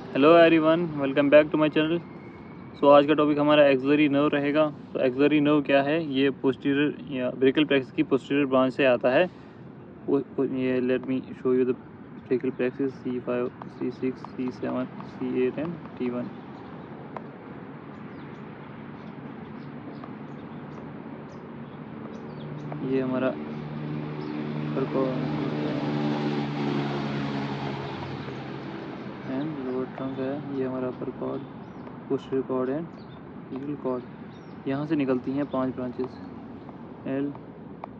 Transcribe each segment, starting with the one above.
Hello everyone, welcome back to my channel. So आज का topic हमारा एक्सिलरी नर्व रहेगा। तो एक्सिलरी नर्व क्या है? ये पोस्टीरियर या ब्रेकियल प्लेक्स की पोस्टीरियर ब्रांच से आता है। ये let me show you the brachial plexus C5, C6, C7, C8 and T1। ये हमारा एंड लोअर ट्रंक है। ये हमारा upper cord, posterior cord and tibial cord. यहाँ से निकलती हैं 5 branches, L,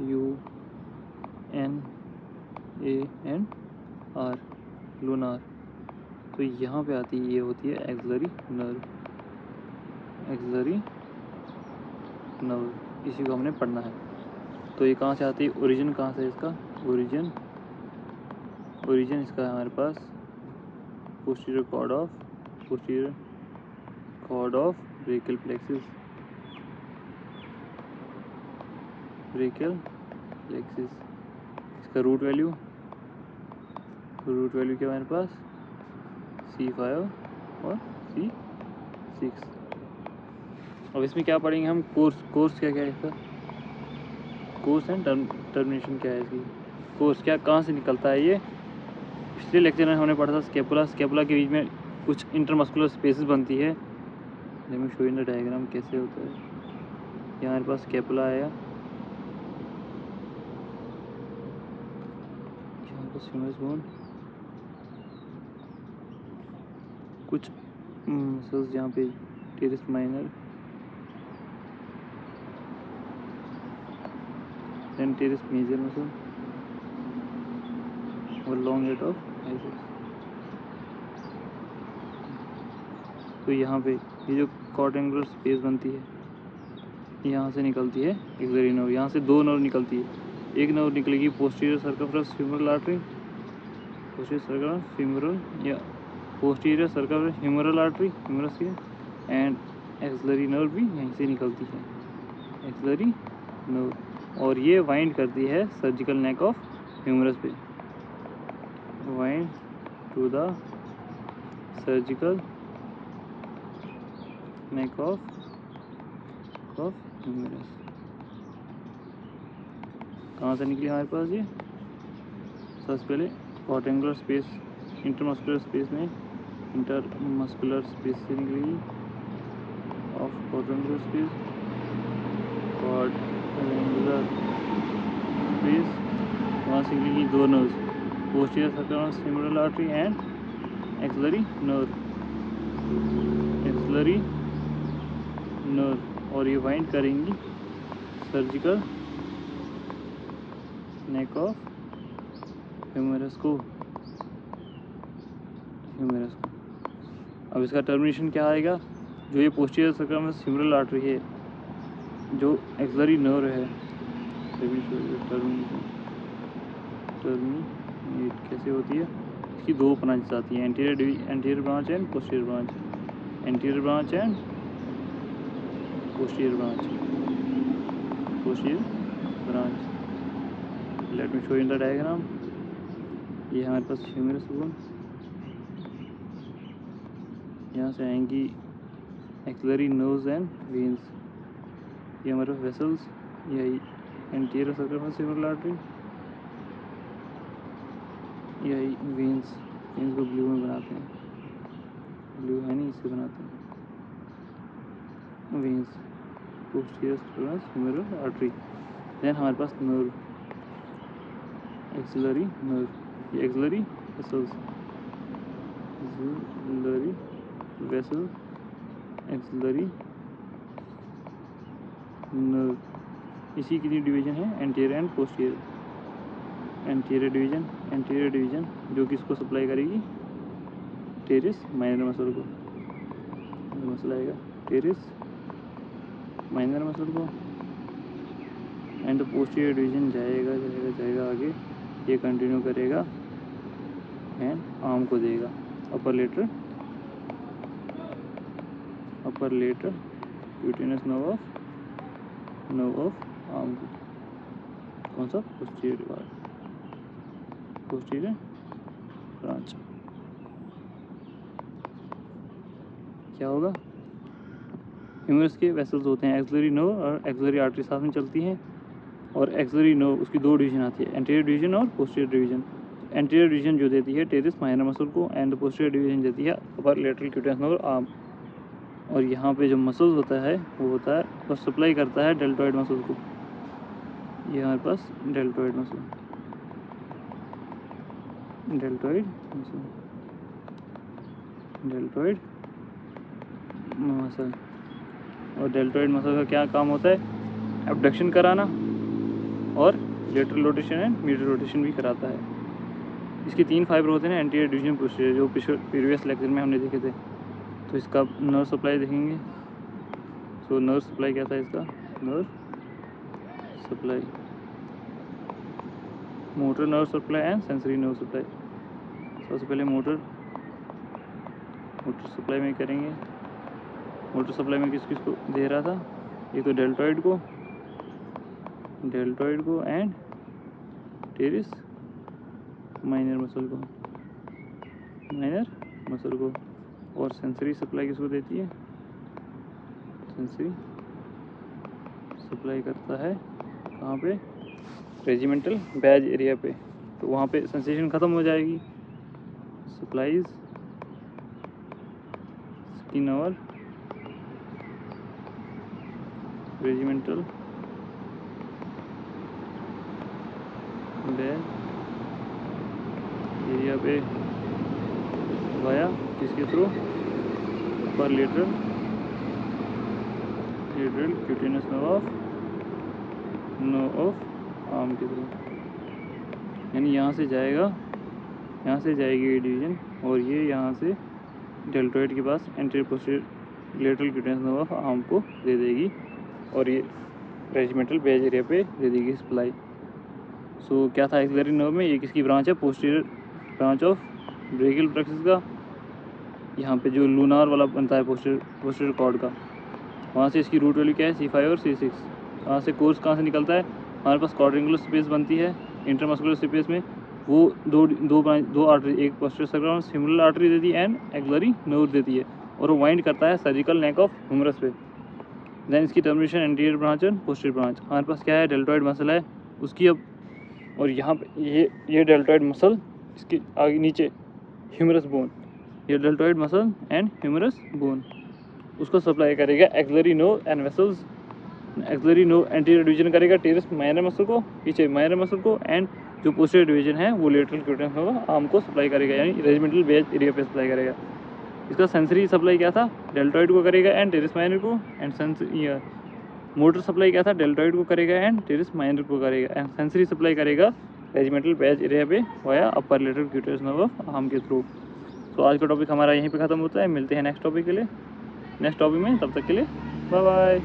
U, N, A and R, lunar. तो यहाँ पे आती है, ये होती है एक्सिलरी नर्व। एक्सिलरी नर्व इसी को हमने पढ़ना है। तो ये कहाँ से आती है? ओरिजिन कहाँ से है इसका? ओरिजिन इसका है हमारे पास posterior cord of brachial plexus. इसका रूट वैल्यू क्या है हमारे पास? C5 और C6। अब इसमें क्या पढ़ेंगे हम? कोर्स क्या है इसका? कोर्स एंड टर्मिनेशन क्या है इसकी? कोर्स क्या, कहाँ से निकलता है ये? पिछले लेक्चर में हमने पढ़ा था स्केपुला के बीच में कुछ इंटरमस्कुलर स्पेसेस बनती है। Late me show in the diagram कैसे होता है। यहाँ हमारे पास स्केपुला आया, यहाँ पर फेमस बोन, कुछ मसल्स यहाँ पे teres minor and teres major muscle और लॉन्ग हेड ऑफ बाइसेप्स। तो यहाँ पे ये जो क्वाड्रेंगुलर स्पेस बनती है, यहाँ से निकलती है एक्सिलरी नर्व। यहाँ से 2 नर्व निकलती है। एक नर्व निकलेगी posterior circumflex humeral artery, posterior circumflex humeral artery, humerus की, एंड एक्सिलरी नर्व भी यहीं से निकलती है, एक्सिलरी नर्व। और ये वाइंड करती है सर्जिकल नेक ऑफ ह्यूमरस पे, wind to the surgical neck of humerus. कहाँ से निकली हमारे पास ये? सबसे पहले क्वाड्रेंगुलर स्पेस, इंटरमस्कुलर स्पेस में, इंटरमस्कुलर स्पेस से निकलेगी of quadrangular space, quadrangular space. वहाँ से निकलेगी 2 nerves, posterior circumflex humeral artery and axillary nerve, और ये वाइंड करेंगी सर्जिकल नेक ऑफ ह्यूमरस को। अब इसका टर्मिनेशन क्या आएगा? जो ये पोस्टीरियर सर्कमफ्रेंस फ्यूमरल आर्टरी है, जो एक्सिलरी नर्व है, टर्मिनेट कैसे होती है? इसकी 2 ब्रांचेस आती हैं, anterior branch and posterior branch, anterior branch and posterior branch. Late me show in the diagram. ये हमारे पास ह्यूमरस बोन, यहाँ से आएंगी एक्सिलरी नर्व्स एंड वेन्स। ये हमारे पास वेसल्स, यही एंटीरियर सर्कमफ्रेंस फ्यूमरल आर्टरी, यही वेन्स को ब्लू में बनाते हैं, ब्लू है नहीं, इससे बनाते हैं veins, posterior circumflex humeral artery. Then हमारे पास नर्व, एक्सिलरी नर्व, ये एक्सिलरी वेसल्स, एक्सिलरी नर्व। इसी की डिवीजन है anterior and posterior. Anterior division जो कि इसको सप्लाई करेगी टेरिस माइनर मसल को, मसल आएगा टेरिस माइनर मसल को, एंड पोस्टीरियर डिवीजन जाएगा आगे, ये कंटिन्यू करेगा एंड आर्म को देगा, upper lateral cutaneous nerve of arm को। कौन सा? Posterior branch. क्या होगा, ह्यूमरस के वेसल्स होते हैं, एक्सिलरी नर्व और एक्सिलरी आर्टरी साथ में चलती हैं, और एक्सिलरी नर्व उसकी दो डिवीजन आती है, एंटीरियर डिवीजन और पोस्टीरियर डिवीजन। एंटीरियर डिवीजन जो देती है टेरिस माइनर मसल को, एंड पोस्टीरियर डिवीजन देती है अपर लेटरल क्यूटेनस नर्व आर्म। और यहाँ पे जो मसल्स होता है वो होता है और सप्लाई करता है डेल्टॉइड मसल को। ये हमारे पास deltoid muscle, deltoid muscle, deltoid muscle. और डेल्टॉइड मसल का क्या काम होता है, एब्डक्शन कराना और lateral rotation and medial rotation भी कराता है। इसके 3 फाइबर होते हैं, एंटीरियर डिवीजन पोस्टीरियर, जो प्रीवियस लेक्चर में हमने देखे थे। तो इसका नर्व सप्लाई देखेंगे। सो नर्व सप्लाई क्या था इसका, nerve supply, motor nerve supply and sensory nerve supply. सबसे पहले मोटर सप्लाई में करेंगे। मोटर सप्लाई में किस किस को दे रहा था, ये तो डेल्टॉइड को एंड टेरिस माइनर मसल को। और सेंसरी सप्लाई किसको देती है, सेंसरी सप्लाई करता है कहाँ पे, रेजिमेंटल बैज एरिया पे। तो वहाँ पे सेंसेशन ख़त्म हो जाएगी। सप्लाईज स्किन और रेजिमेंटल बैज एरिया पे वाया किसके थ्रू, पर lateral cutaneous nerve of arm के थ्रू। यानी यहाँ से जाएगी ये डिवीजन, और ये यहाँ से डेल्टॉइड के पास anterior posterior lateral cutaneous nerve of arm को दे देगी, और ये रेजिमेंटल बेज एरिया पे दे देगी सप्लाई। सो क्या था एक्सिलरी नर्व में, ये किसकी ब्रांच है, posterior branch of brachial plexus का। यहाँ पे जो लूनार वाला बनता है पोस्टीरियर कॉर्ड का, वहाँ से इसकी रूट वैल्यू क्या है, C5 और C6। वहाँ से कोर्स कहाँ से निकलता है, हमारे पास क्वाड्रेंगुलर स्पेस बनती है इंटरमस्कुलर स्पेस में। वो दो आर्टरी, एक पोस्टीरियर सर्कुलर सिमुलर आर्टरी देती है एंड एक्सिलरी नर्व देती है, और वो वाइंड करता है सर्जिकल नेक ऑफ ह्यूमरस पे। देन इसकी termination anterior branch and posterior branch. हमारे पास क्या है, डेल्टॉइड मसल है उसकी अब, और यहाँ पे ये डेल्टॉइड मसल, इसके आगे नीचे ह्यूमरस बोन, ये deltoid muscle and humerus bone, उसको सप्लाई करेगा axillary nerve and vessels. Axillary nerve anterior division करेगा टेरिस माइनर मसल को, पीछे माइनर मसल को, एंड जो पोस्टीरियर डिवीजन है वो लेटरल क्यूटेनस नर्व आर्म को सप्लाई करेगा, यानी रेजिमेंटल बेज एरिया पे सप्लाई करेगा। इसका सेंसरी सप्लाई क्या था, डेल्टॉइड को करेगा एंड टेरिस माइनर को, एंड मोटर सप्लाई क्या था, डेल्टॉइड को करेगा एंड टेरिस माइनर को करेगा, एंड सेंसरी सप्लाई करेगा रेजिमेंटल बेज एरिया पे via upper lateral cutaneous nerve of arm के थ्रू। तो आज का टॉपिक हमारा यहीं पे ख़त्म होता है। मिलते हैं नेक्स्ट टॉपिक के लिए, नेक्स्ट टॉपिक में। तब तक के लिए बाय बाय।